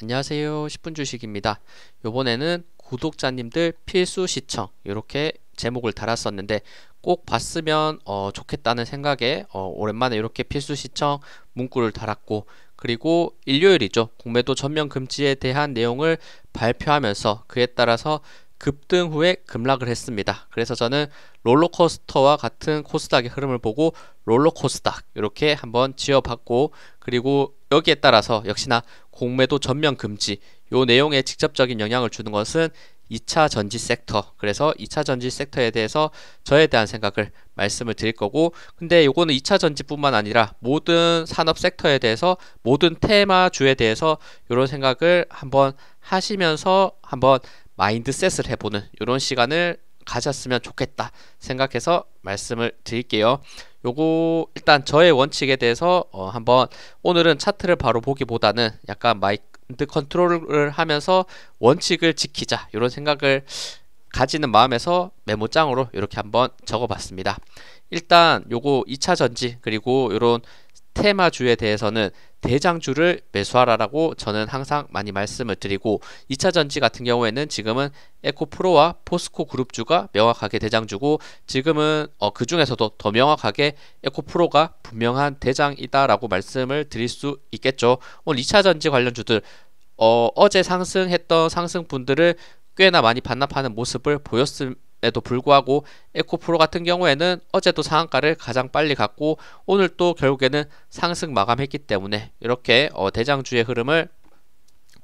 안녕하세요. 10분 주식입니다. 요번에는 구독자님들 필수 시청 이렇게 제목을 달았었는데 꼭 봤으면 좋겠다는 생각에 오랜만에 이렇게 필수 시청 문구를 달았고, 그리고 일요일이죠. 공매도 전면 금지에 대한 내용을 발표하면서 그에 따라서 급등 후에 급락을 했습니다. 그래서 저는 롤러코스터와 같은 코스닥의 흐름을 보고 롤러코스닥 이렇게 한번 지어봤고, 그리고 여기에 따라서 역시나 공매도 전면 금지 요 내용에 직접적인 영향을 주는 것은 2차 전지 섹터. 그래서 2차 전지 섹터에 대해서 저에 대한 생각을 말씀을 드릴 거고, 근데 요거는 2차 전지뿐만 아니라 모든 산업 섹터에 대해서, 모든 테마주에 대해서 이런 생각을 한번 하시면서 한번 마인드셋을 해보는 이런 시간을 가졌으면 좋겠다 생각해서 말씀을 드릴게요. 요거 일단 저의 원칙에 대해서 한번, 오늘은 차트를 바로 보기보다는 약간 마인드 컨트롤을 하면서 원칙을 지키자 이런 생각을 가지는 마음에서 메모장으로 이렇게 한번 적어봤습니다. 일단 요거 2차 전지 그리고 요런 테마주에 대해서는 대장주를 매수하라라고 저는 항상 많이 말씀을 드리고, 2차 전지 같은 경우에는 지금은 에코프로와 포스코 그룹주가 명확하게 대장주고, 지금은 그 중에서도 더 명확하게 에코프로가 분명한 대장이다라고 말씀을 드릴 수 있겠죠. 오늘 2차 전지 관련주들 어제 상승했던 상승분들을 꽤나 많이 반납하는 모습을 보였음에도 불구하고, 에코프로 같은 경우에는 어제도 상한가를 가장 빨리 갔고 오늘 또 결국에는 상승 마감했기 때문에 이렇게 대장주의 흐름을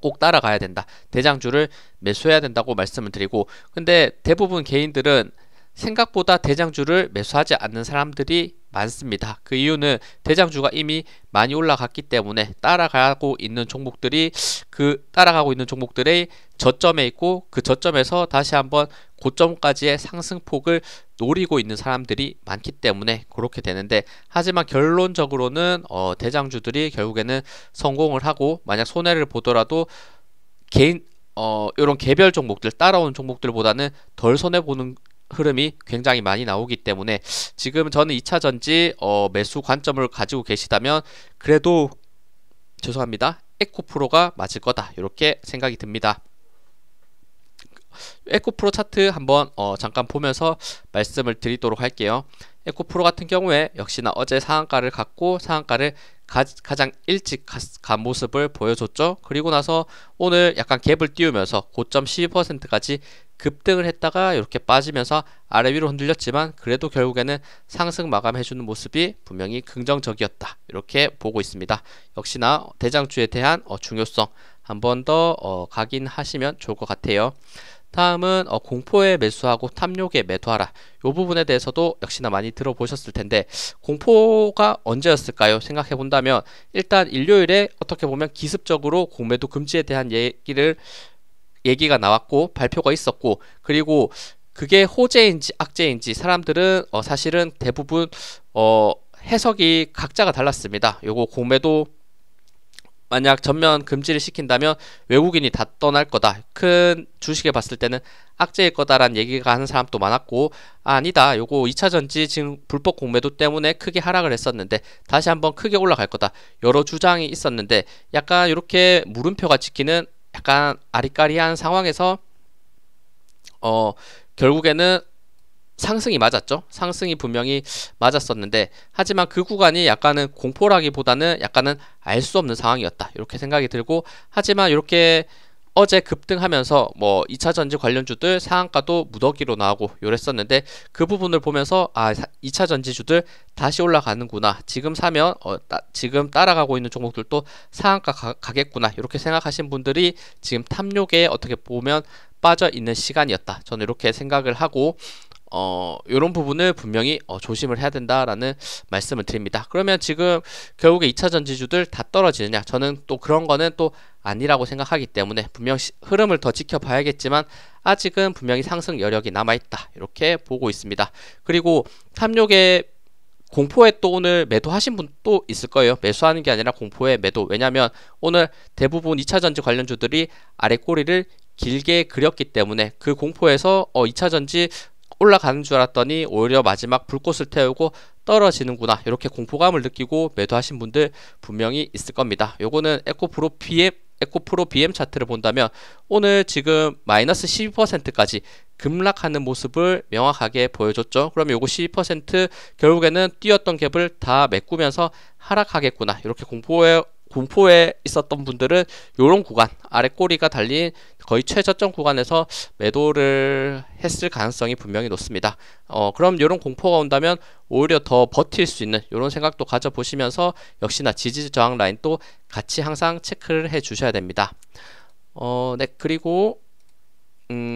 꼭 따라가야 된다, 대장주를 매수해야 된다고 말씀을 드리고, 근데 대부분 개인들은 생각보다 대장주를 매수하지 않는 사람들이 많습니다. 그 이유는 대장주가 이미 많이 올라갔기 때문에 따라가고 있는 종목들이, 그 따라가고 있는 종목들의 저점에 있고, 그 저점에서 다시 한번 고점까지의 상승폭을 노리고 있는 사람들이 많기 때문에 그렇게 되는데, 하지만 결론적으로는 대장주들이 결국에는 성공을 하고, 만약 손해를 보더라도 개인 이런 개별 종목들, 따라오는 종목들보다는 덜 손해보는 흐름이 굉장히 많이 나오기 때문에, 지금 저는 2차 전지 매수 관점을 가지고 계시다면 그래도 죄송합니다, 에코프로가 맞을 거다 이렇게 생각이 듭니다. 에코프로 차트 한번 잠깐 보면서 말씀을 드리도록 할게요. 에코프로 같은 경우에 역시나 어제 상한가를 갔고, 상한가를 가장 일찍 간 모습을 보여줬죠. 그리고 나서 오늘 약간 갭을 띄우면서 고점 12%까지 급등을 했다가 이렇게 빠지면서 아래 위로 흔들렸지만, 그래도 결국에는 상승 마감해주는 모습이 분명히 긍정적이었다 이렇게 보고 있습니다. 역시나 대장주에 대한 중요성 한 번 더 각인하시면 좋을 것 같아요. 다음은 공포에 매수하고 탐욕에 매도하라. 이 부분에 대해서도 역시나 많이 들어보셨을 텐데, 공포가 언제였을까요? 생각해 본다면 일단 일요일에 어떻게 보면 기습적으로 공매도 금지에 대한 얘기가 나왔고 발표가 있었고, 그리고 그게 호재인지 악재인지 사람들은 사실은 대부분 해석이 각자가 달랐습니다. 요거 공매도 만약 전면 금지를 시킨다면 외국인이 다 떠날 거다, 큰 주식에 봤을 때는 악재일 거다라는 얘기가 하는 사람도 많았고, 아니다, 요거 2차 전지 지금 불법 공매도 때문에 크게 하락을 했었는데 다시 한번 크게 올라갈 거다, 여러 주장이 있었는데, 약간 이렇게 물음표가 찍히는 약간 아리까리한 상황에서 결국에는 상승이 맞았죠. 상승이 분명히 맞았었는데, 하지만 그 구간이 약간은 공포라기보다는 약간은 알 수 없는 상황이었다 이렇게 생각이 들고, 하지만 이렇게 어제 급등하면서 2차 전지 관련주들 상한가도 무더기로 나오고 요랬었는데, 그 부분을 보면서 2차 전지주들 다시 올라가는구나, 지금 사면 지금 따라가고 있는 종목들도 상한가 가겠구나 이렇게 생각하신 분들이 지금 탐욕에 어떻게 보면 빠져 있는 시간이었다, 저는 이렇게 생각을 하고, 요런 부분을 분명히 조심을 해야 된다라는 말씀을 드립니다. 그러면 지금 결국에 2차 전지주들 다 떨어지느냐? 저는 또 그런 거는 또 아니라고 생각하기 때문에 분명 흐름을 더 지켜봐야겠지만 아직은 분명히 상승 여력이 남아있다 이렇게 보고 있습니다. 그리고 탐욕의 공포에 또 오늘 매도하신 분 또 있을 거예요. 매수하는 게 아니라 공포에 매도. 왜냐면 오늘 대부분 2차 전지 관련주들이 아래 꼬리를 길게 그렸기 때문에 그 공포에서 2차 전지 올라가는 줄 알았더니 오히려 마지막 불꽃을 태우고 떨어지는구나 이렇게 공포감을 느끼고 매도하신 분들 분명히 있을 겁니다. 요거는 에코프로 PM 에코프로 BM 차트를 본다면 오늘 지금 마이너스 12%까지 급락하는 모습을 명확하게 보여줬죠. 그럼 요거 12% 결국에는 뛰었던 갭을 다 메꾸면서 하락하겠구나, 이렇게 공포에 있었던 분들은 요런 구간, 아래 꼬리가 달린 거의 최저점 구간에서 매도를 했을 가능성이 분명히 높습니다. 그럼 요런 공포가 온다면 오히려 더 버틸 수 있는 요런 생각도 가져보시면서 역시나 지지 저항 라인 또 같이 항상 체크를 해 주셔야 됩니다. 네, 그리고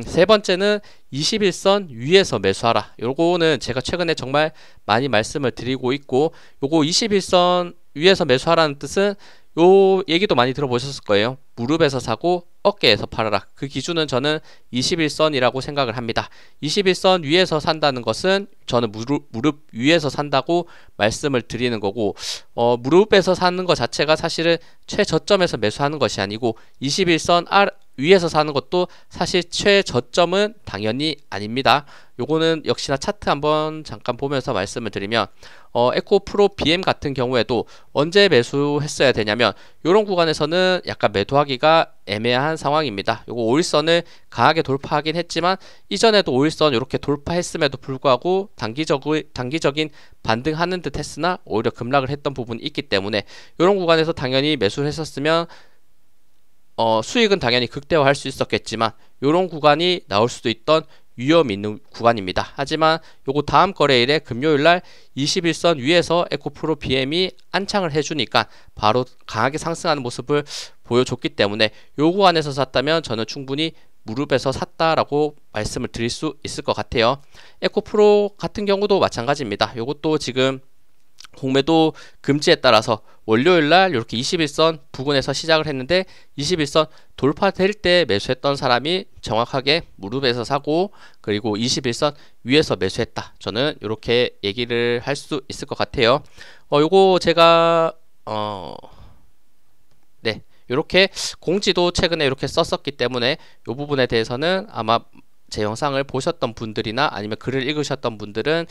세 번째는 21선 위에서 매수하라. 요거는 제가 최근에 정말 많이 말씀을 드리고 있고, 요거 21선 위에서 매수하라는 뜻은 요 얘기도 많이 들어보셨을 거예요. 무릎에서 사고 어깨에서 팔아라. 그 기준은 저는 21선이라고 생각을 합니다. 21선 위에서 산다는 것은 저는 무릎 위에서 산다고 말씀을 드리는 거고, 무릎에서 사는 것 자체가 사실은 최저점에서 매수하는 것이 아니고 21선 위에서 사는 것도 사실 최저점은 당연히 아닙니다. 요거는 역시나 차트 한번 잠깐 보면서 말씀을 드리면, 에코프로 BM 같은 경우에도 언제 매수했어야 되냐면 요런 구간에서는 약간 매도하기가 애매한 상황입니다. 요거 5일선을 강하게 돌파하긴 했지만 이전에도 5일선 이렇게 돌파했음에도 불구하고 단기적인 반등하는 듯 했으나 오히려 급락을 했던 부분이 있기 때문에 요런 구간에서 당연히 매수를 했었으면 수익은 당연히 극대화할 수 있었겠지만 요런 구간이 나올 수도 있던 위험이 있는 구간입니다. 하지만 요거 다음 거래일에 금요일날 21선 위에서 에코프로 BM이 안창을 해주니까 바로 강하게 상승하는 모습을 보여줬기 때문에 요 구간에서 샀다면 저는 충분히 무릎에서 샀다라고 말씀을 드릴 수 있을 것 같아요. 에코프로 같은 경우도 마찬가지입니다. 요것도 지금 공매도 금지에 따라서 월요일날 이렇게 21선 부근에서 시작을 했는데 21선 돌파될 때 매수했던 사람이 정확하게 무릎에서 사고, 그리고 21선 위에서 매수했다. 저는 이렇게 얘기를 할 수 있을 것 같아요. 요거 제가 네, 이렇게 공지도 최근에 이렇게 썼었기 때문에 이 부분에 대해서는 아마 제 영상을 보셨던 분들이나 아니면 글을 읽으셨던 분들은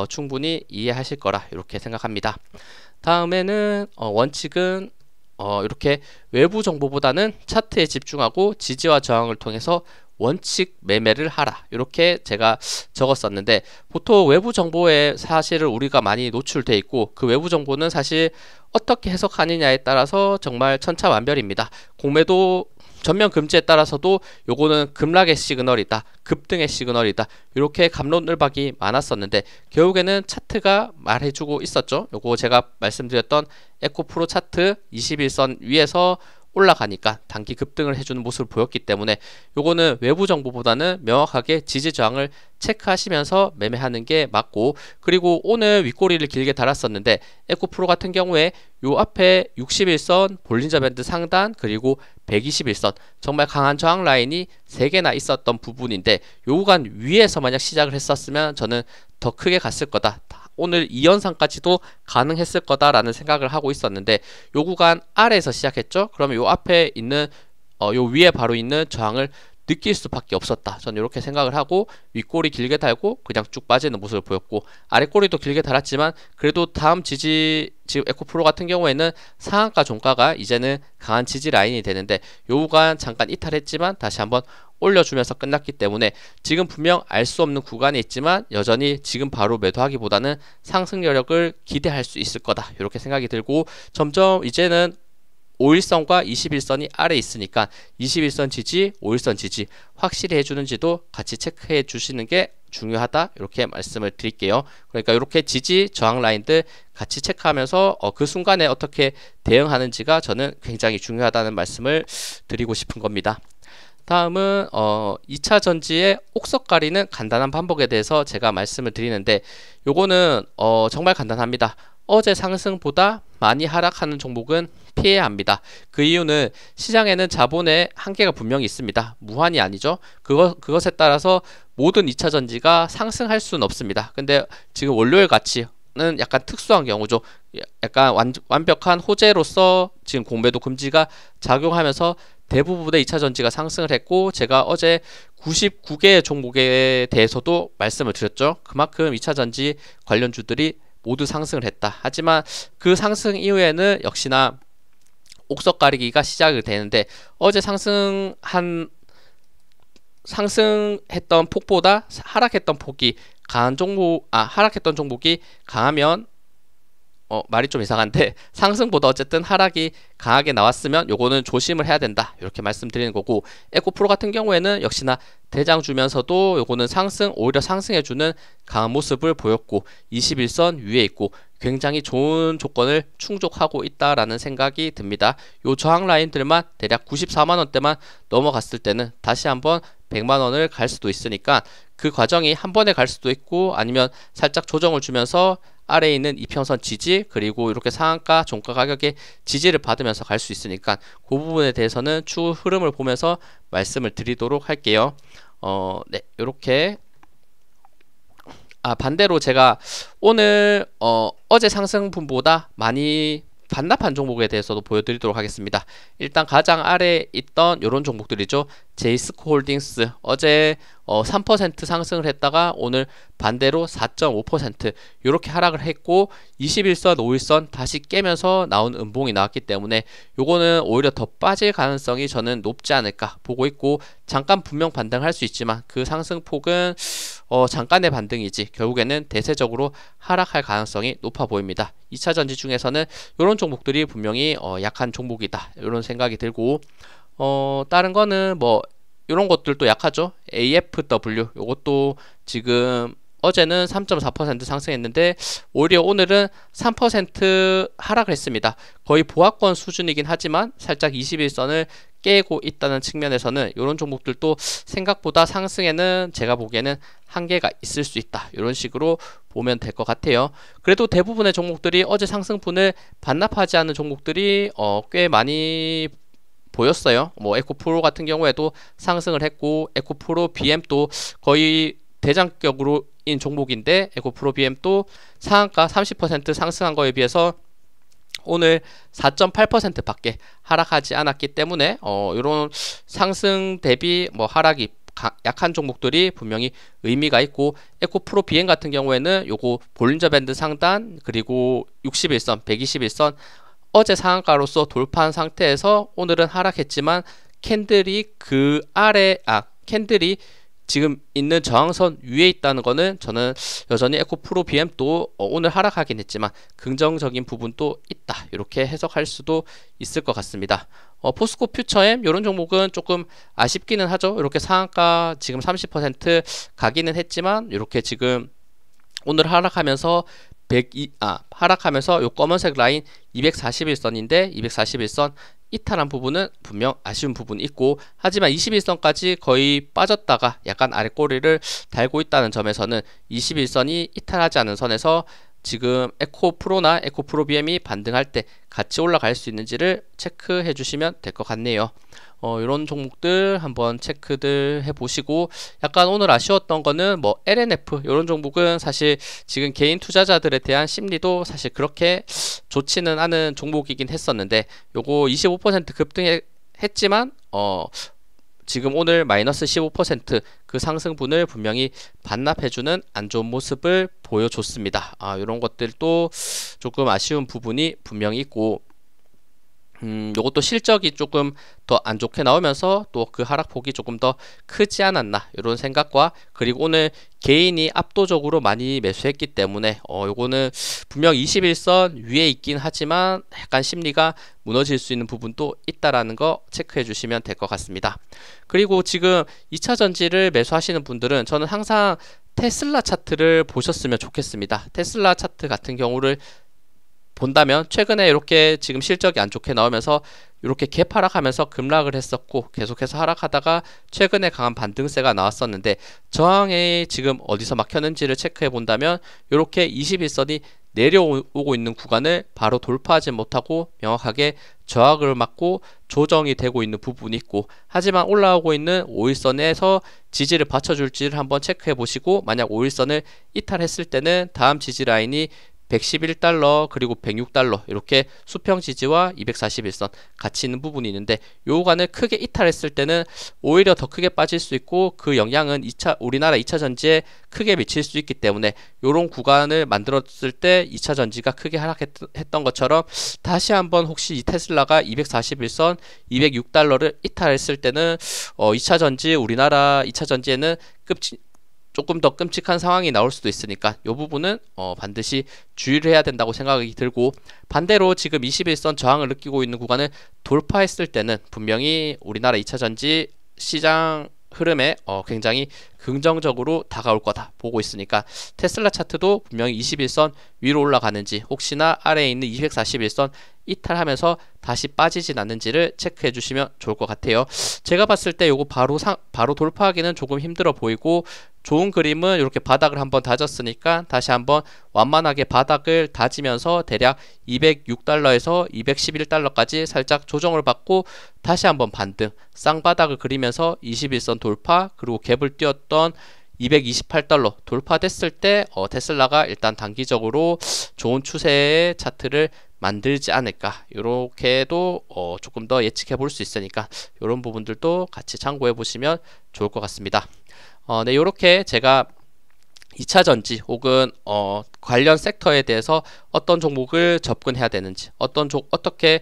충분히 이해하실 거라 이렇게 생각합니다. 다음에는 원칙은 이렇게 외부 정보보다는 차트에 집중하고 지지와 저항을 통해서 원칙 매매를 하라, 이렇게 제가 적었었는데, 보통 외부 정보에 사실은 우리가 많이 노출돼 있고 그 외부 정보는 사실 어떻게 해석하느냐에 따라서 정말 천차만별입니다. 공매도 전면 금지에 따라서도 요거는 급락의 시그널이다, 급등의 시그널이다, 이렇게 갑론을박이 많았었는데 결국에는 차트가 말해주고 있었죠. 요거 제가 말씀드렸던 에코프로 차트 21선 위에서 올라가니까 단기 급등을 해주는 모습을 보였기 때문에 요거는 외부 정보보다는 명확하게 지지 저항을 체크하시면서 매매하는 게 맞고, 그리고 오늘 윗꼬리를 길게 달았었는데 에코프로 같은 경우에 요 앞에 61선 볼린저 밴드 상단 그리고 121선 정말 강한 저항 라인이 3개나 있었던 부분인데 요 구간 위에서 만약 시작을 했었으면 저는 더 크게 갔을 거다, 오늘 2연상까지도 가능했을 거다라는 생각을 하고 있었는데 요 구간 아래에서 시작했죠. 그러면 요 앞에 있는 요 위에 바로 있는 저항을 느낄 수밖에 없었다. 저는 이렇게 생각을 하고 윗꼬리 길게 달고 그냥 쭉 빠지는 모습을 보였고, 아랫꼬리도 길게 달았지만 그래도 다음 지지, 지금 에코프로 같은 경우에는 상한가 종가가 이제는 강한 지지 라인이 되는데 요 구간 잠깐 이탈했지만 다시 한번 올려주면서 끝났기 때문에 지금 분명 알 수 없는 구간이 있지만 여전히 지금 바로 매도하기보다는 상승 여력을 기대할 수 있을 거다, 이렇게 생각이 들고, 점점 이제는 5일선과 21선이 아래 있으니까 21선 지지, 5일선 지지 확실히 해주는지도 같이 체크해 주시는 게 중요하다, 이렇게 말씀을 드릴게요. 그러니까 이렇게 지지 저항 라인들 같이 체크하면서 그 순간에 어떻게 대응하는지가 저는 굉장히 중요하다는 말씀을 드리고 싶은 겁니다. 다음은 2차 전지의 옥석 가리는 간단한 반복에 대해서 제가 말씀을 드리는데 요거는 정말 간단합니다. 어제 상승보다 많이 하락하는 종목은 피해야 합니다. 그 이유는 시장에는 자본의 한계가 분명히 있습니다. 무한이 아니죠. 그것에 따라서 모든 2차 전지가 상승할 수는 없습니다. 근데 지금 월요일 같이 는 약간 특수한 경우죠. 약간 완벽한 호재로서 지금 공매도 금지가 작용하면서 대부분의 2차 전지가 상승을 했고, 제가 어제 99개의 종목에 대해서도 말씀을 드렸죠. 그만큼 2차 전지 관련주들이 모두 상승을 했다. 하지만 그 상승 이후에는 역시나 옥석 가리기가 시작이 되는데 어제 상승했던 폭보다 하락했던 폭이 강한 하락했던 종목이 강하면 말이 좀 이상한데 상승보다 어쨌든 하락이 강하게 나왔으면 요거는 조심을 해야 된다 이렇게 말씀드리는 거고, 에코프로 같은 경우에는 역시나 대장 주면서도 요거는 오히려 상승해주는 강한 모습을 보였고 21선 위에 있고 굉장히 좋은 조건을 충족하고 있다라는 생각이 듭니다. 요 저항 라인들만 대략 94만원대만 넘어갔을 때는 다시 한번 100만원을 갈 수도 있으니까 그 과정이 한 번에 갈 수도 있고 아니면 살짝 조정을 주면서 아래에 있는 이평선 지지 그리고 이렇게 상한가 종가 가격의 지지를 받으면서 갈 수 있으니까 그 부분에 대해서는 추후 흐름을 보면서 말씀을 드리도록 할게요. 네, 이렇게 반대로 제가 오늘 어제 상승분보다 많이 반납한 종목에 대해서도 보여드리도록 하겠습니다. 일단 가장 아래에 있던 이런 종목들이죠. 제이스코 홀딩스 어제 3% 상승을 했다가 오늘 반대로 4.5% 이렇게 하락을 했고 21선 5일선 다시 깨면서 나온 음봉이 나왔기 때문에 요거는 오히려 더 빠질 가능성이 저는 높지 않을까 보고 있고, 잠깐 분명 반등할 수 있지만 그 상승폭은 잠깐의 반등이지 결국에는 대세적으로 하락할 가능성이 높아 보입니다. 2차 전지 중에서는 이런 종목들이 분명히 약한 종목이다 이런 생각이 들고, 다른 거는 뭐 이런 것들도 약하죠. AFW 요것도 지금 어제는 3.4% 상승했는데 오히려 오늘은 3% 하락을 했습니다. 거의 보합권 수준이긴 하지만 살짝 21선을 깨고 있다는 측면에서는 이런 종목들도 생각보다 상승에는 제가 보기에는 한계가 있을 수 있다 이런 식으로 보면 될 것 같아요. 그래도 대부분의 종목들이 어제 상승분을 반납하지 않은 종목들이 꽤 많이 보였어요. 뭐 에코프로 같은 경우에도 상승을 했고 에코프로 BM도 거의 대장격으로인 종목인데 에코프로 BM도 상한가 30% 상승한 거에 비해서 오늘 4.8% 밖에 하락하지 않았기 때문에 이런 상승 대비 뭐 하락이 약한 종목들이 분명히 의미가 있고, 에코프로 BM 같은 경우에는 요거 볼린저 밴드 상단 그리고 61선 121선 어제 상한가로서 돌파한 상태에서 오늘은 하락했지만 캔들이 캔들이 지금 있는 저항선 위에 있다는 거는 저는 여전히 에코프로 BM도 오늘 하락하긴 했지만 긍정적인 부분도 있다 이렇게 해석할 수도 있을 것 같습니다. 포스코 퓨처엠 이런 종목은 조금 아쉽기는 하죠. 이렇게 상한가 지금 30% 가기는 했지만 이렇게 지금 오늘 하락하면서 하락하면서 요 검은색 라인 241선인데 241선 이탈한 부분은 분명 아쉬운 부분이 있고, 하지만 21선까지 거의 빠졌다가 약간 아랫꼬리를 달고 있다는 점에서는 21선이 이탈하지 않은 선에서 지금 에코프로나 에코프로 BM이 반등할 때 같이 올라갈 수 있는지를 체크해 주시면 될 것 같네요. 이런 종목들 한번 체크들 해보시고, 약간 오늘 아쉬웠던 거는 뭐 LNF 이런 종목은 사실 지금 개인 투자자들에 대한 심리도 사실 그렇게 좋지는 않은 종목이긴 했었는데 요거 25% 급등했지만 지금 오늘 마이너스 15% 상승분을 분명히 반납해주는 안 좋은 모습을 보여줬습니다. 이런 것들도 조금 아쉬운 부분이 분명히 있고, 요것도 실적이 조금 더 안 좋게 나오면서 또 그 하락폭이 조금 더 크지 않았나 이런 생각과, 그리고 오늘 개인이 압도적으로 많이 매수했기 때문에 요거는 분명 21선 위에 있긴 하지만 약간 심리가 무너질 수 있는 부분도 있다라는 거 체크해 주시면 될 것 같습니다. 그리고 지금 2차 전지를 매수하시는 분들은 저는 항상 테슬라 차트를 보셨으면 좋겠습니다. 테슬라 차트 같은 경우를 본다면 최근에 이렇게 지금 실적이 안 좋게 나오면서 이렇게 갭 하락하면서 급락을 했었고 계속해서 하락하다가 최근에 강한 반등세가 나왔었는데, 저항이 지금 어디서 막혔는지를 체크해 본다면 이렇게 21선이 내려오고 있는 구간을 바로 돌파하지 못하고 명확하게 저항을 맞고 조정이 되고 있는 부분이 있고, 하지만 올라오고 있는 5일선에서 지지를 받쳐줄지를 한번 체크해 보시고, 만약 5일선을 이탈했을 때는 다음 지지 라인이 111달러 그리고 106달러 이렇게 수평 지지와 241선 같이 있는 부분이 있는데 요 구간을 크게 이탈했을 때는 오히려 더 크게 빠질 수 있고 그 영향은 우리나라 2차 전지에 크게 미칠 수 있기 때문에 요런 구간을 만들었을 때 2차 전지가 크게 하락했던 것처럼 다시 한번 혹시 이 테슬라가 241선 206달러를 이탈했을 때는 2차 전지 우리나라 2차 전지에는 조금 더 끔찍한 상황이 나올 수도 있으니까 이 부분은 반드시 주의를 해야 된다고 생각이 들고, 반대로 지금 21선 저항을 느끼고 있는 구간을 돌파했을 때는 분명히 우리나라 2차 전지 시장 흐름에 굉장히 긍정적으로 다가올 거다 보고 있으니까 테슬라 차트도 분명히 21선 위로 올라가는지 혹시나 아래에 있는 241선 이탈하면서 다시 빠지진 않는지를 체크해 주시면 좋을 것 같아요. 제가 봤을 때 요거 바로 돌파하기는 조금 힘들어 보이고, 좋은 그림은 이렇게 바닥을 한번 다졌으니까 다시 한번 완만하게 바닥을 다지면서 대략 206달러에서 211달러까지 살짝 조정을 받고 다시 한번 반등, 쌍바닥을 그리면서 21선 돌파 그리고 갭을 띄웠던 228달러 돌파됐을 때 테슬라가 일단 단기적으로 좋은 추세의 차트를 만들지 않을까, 이렇게도 조금 더 예측해 볼 수 있으니까 이런 부분들도 같이 참고해 보시면 좋을 것 같습니다. 네, 이렇게 제가 2차 전지 혹은 관련 섹터에 대해서 어떤 종목을 접근해야 되는지, 어떻게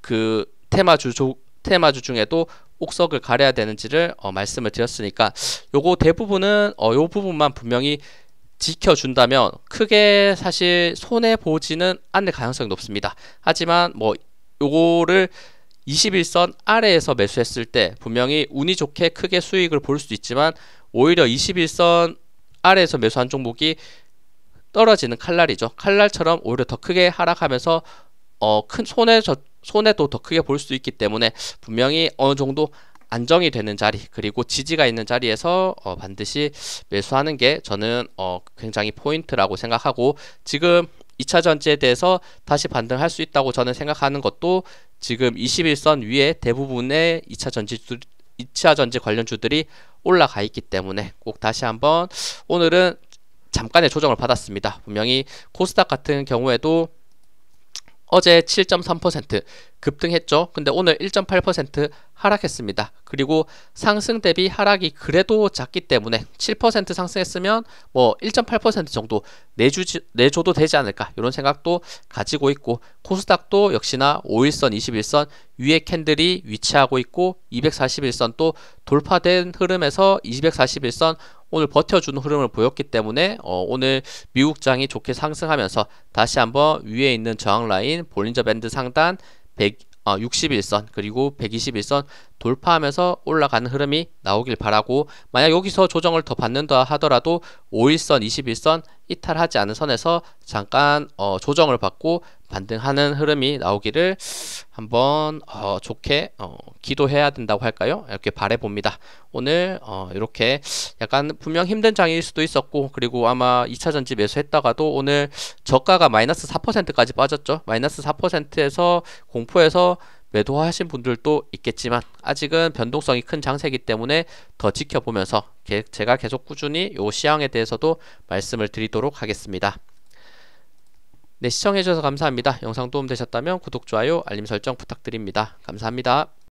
그 테마주 중에도 옥석을 가려야 되는지를 말씀을 드렸으니까 요거 대부분은 요 부분만 분명히 지켜준다면 크게 사실 손해 보지는 않을 가능성이 높습니다. 하지만 뭐 요거를 21선 아래에서 매수했을 때 분명히 운이 좋게 크게 수익을 볼 수 있지만, 오히려 21선 아래에서 매수한 종목이 떨어지는 칼날이죠. 칼날처럼 오히려 더 크게 하락하면서 큰 손해도 더 크게 볼 수 있기 때문에 분명히 어느 정도 안정이 되는 자리 그리고 지지가 있는 자리에서 반드시 매수하는 게 저는 굉장히 포인트라고 생각하고, 지금 2차 전지에 대해서 다시 반등할 수 있다고 저는 생각하는 것도 지금 21선 위에 대부분의 2차 전지 관련주들이 올라가 있기 때문에 꼭 다시 한번, 오늘은 잠깐의 조정을 받았습니다. 분명히 코스닥 같은 경우에도 어제 7.3% 급등했죠. 근데 오늘 1.8% 하락했습니다. 그리고 상승 대비 하락이 그래도 작기 때문에 7% 상승했으면 뭐 1.8% 정도 내줘도 되지 않을까, 이런 생각도 가지고 있고, 코스닥도 역시나 5일선, 21선 위에 캔들이 위치하고 있고 241선 또 돌파된 흐름에서 241선 오늘 버텨주는 흐름을 보였기 때문에 오늘 미국장이 좋게 상승하면서 다시 한번 위에 있는 저항 라인 볼린저 밴드 상단 61선 그리고 121선 돌파하면서 올라가는 흐름이 나오길 바라고, 만약 여기서 조정을 더 받는다 하더라도 5일선, 21선 이탈하지 않은 선에서 잠깐 조정을 받고 반등하는 흐름이 나오기를 한번 좋게 기도해야 된다고 할까요? 이렇게 바라봅니다. 오늘 이렇게 약간 분명 힘든 장일 수도 있었고, 그리고 아마 2차 전지 매수했다가도 오늘 저가가 마이너스 4%까지 빠졌죠. 마이너스 4%에서 공포해서 매도하신 분들도 있겠지만 아직은 변동성이 큰 장세이기 때문에 더 지켜보면서 제가 계속 꾸준히 요 시황에 대해서도 말씀을 드리도록 하겠습니다. 네, 시청해주셔서 감사합니다. 영상 도움되셨다면 구독, 좋아요, 알림 설정 부탁드립니다. 감사합니다.